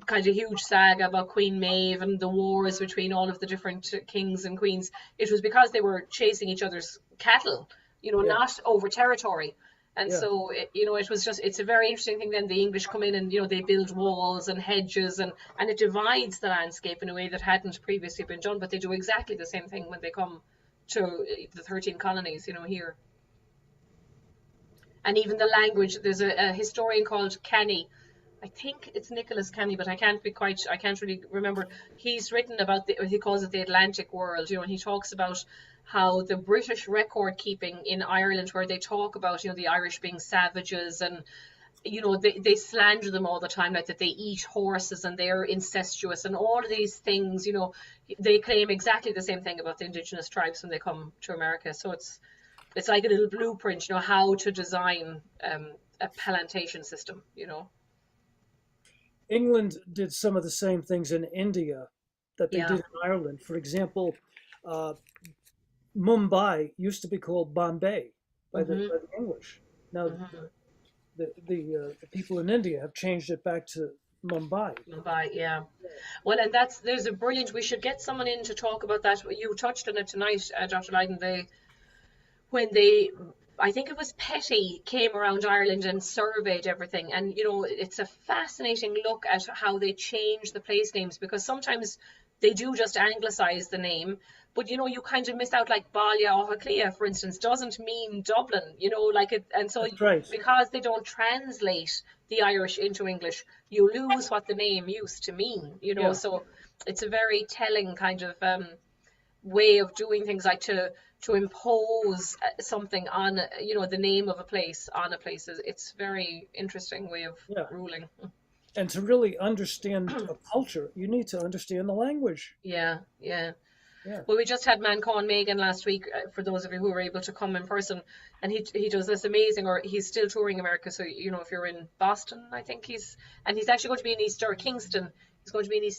kind of huge saga about Queen Maeve and the wars between all of the different kings and queens. It was because they were chasing each other's cattle, yeah, not over territory. And yeah. so, it was just, it's a very interesting thing. Then the English come in and, they build walls and hedges and it divides the landscape in a way that hadn't previously been done. But they do exactly the same thing when they come to the 13 colonies, here. And even the language, there's a historian called Canny. I think it's Nicholas Canny, but I can't really remember. He's written about he calls it the Atlantic world, and he talks about how the British record keeping in Ireland, where they talk about, the Irish being savages, and, they slander them all the time, like that they eat horses and they're incestuous and all of these things, they claim exactly the same thing about the indigenous tribes when they come to America. So it's like a little blueprint, how to design a plantation system. England did some of the same things in India that they Yeah. did in Ireland. For example, uh, Mumbai used to be called Bombay hmm by the English. Now, hmm the people in India have changed it back to Mumbai. Mumbai, yeah. Well, and there's a brilliant. We should get someone in to talk about that. You touched on it tonight, Dr. Lyden. when they, I think it was Petty, came around Ireland and surveyed everything. And, you know, it's a fascinating look at how they change the place names, because sometimes they do just anglicize the name. But, you know, you kind of miss out, like Ballintubber, for instance, doesn't mean Dublin, you know, like it. And so That's right. because they don't translate the Irish into English, you lose what the name used to mean, you know. Yeah. So it's a very telling kind of way of doing things, like to impose something on, you know, the name of a place on a place. It's very interesting way of Yeah. ruling. And to really understand a culture, you need to understand the language. Yeah, yeah. Yeah. Well, we just had Mancon Megan last week, for those of you who were able to come in person, and he does this amazing, or he's still touring America. So, you know, if you're in Boston, I think he's actually going to be in East, or Kingston. He's going to be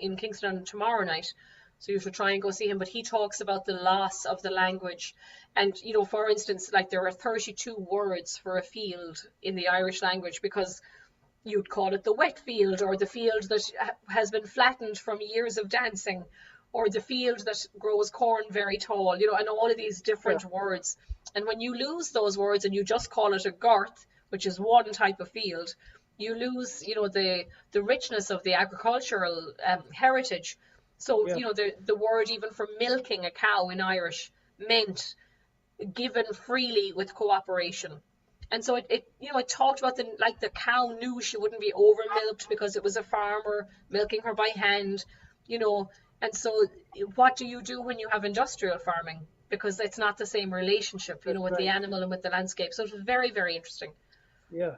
in Kingston tomorrow night. So you should try and go see him. But he talks about the loss of the language. And, you know, for instance, like there are 32 words for a field in the Irish language, because you'd call it the wet field, or the field that has been flattened from years of dancing, or the field that grows corn very tall, you know, and all of these different words. And when you lose those words and you just call it a girth, which is one type of field, you lose, you know, the richness of the agricultural heritage. So, Yeah. you know, the word even for milking a cow in Irish meant given freely with cooperation. And so it you know, it talked about the cow knew she wouldn't be over milked because it was a farmer milking her by hand, you know. And so what do you do when you have industrial farming? Because it's not the same relationship, you know, with the animal and with the landscape. So it was very, very interesting. Yeah.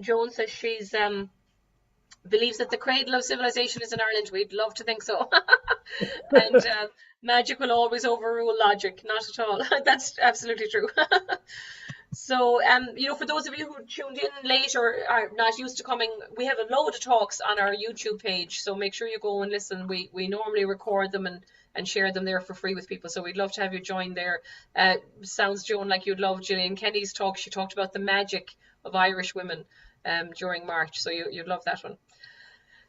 Joan says she's believes that the cradle of civilization is in Ireland. We'd love to think so. And magic will always overrule logic. Not at all. That's absolutely true. So, you know, for those of you who tuned in late or are not used to coming, we have a load of talks on our YouTube page. So make sure you go and listen. We normally record them and share them there for free with people. So we'd love to have you join there. Sounds, Joan, like you'd love Gillian Kenny's talk. She talked about the magic of Irish women during March. So you'd love that one.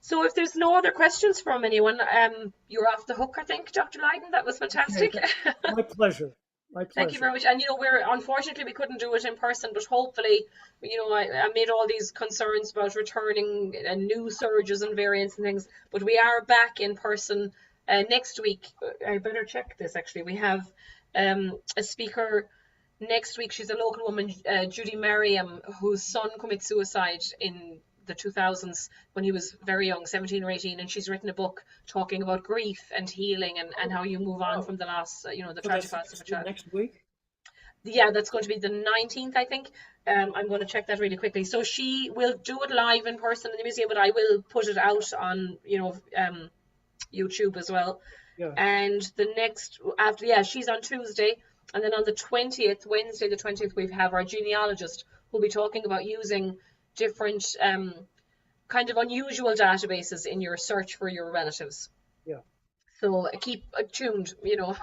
So if there's no other questions from anyone, you're off the hook, I think, Dr. Lyden. That was fantastic. My pleasure. My pleasure. Thank you very much. And, you know, unfortunately, we couldn't do it in person, but hopefully, you know, I made all these concerns about returning and new surges and variants and things, but we are back in person next week. I better check this, actually. We have a speaker next week. She's a local woman, Judy Merriam, whose son committed suicide in the 2000s when he was very young, 17 or 18, and she's written a book talking about grief and healing and how you move on from the loss, you know, the tragic loss of a child. Next week? Yeah, that's going to be the 19th, I think. I'm going to check that really quickly. So she will do it live in person in the museum, but I will put it out on, you know, YouTube as well. Yeah. And the next, after, yeah, she's on Tuesday. And then on the 20th, Wednesday the 20th, we have our genealogist who'll be talking about using different kind of unusual databases in your search for your relatives. Yeah. So keep tuned, you know.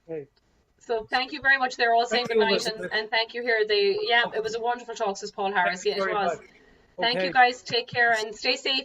Right. So thank you very much. They're all saying good night, and thank you here. It was a wonderful talk, says Paul Harris. Yeah, it was. Thank you guys. Take care and stay safe.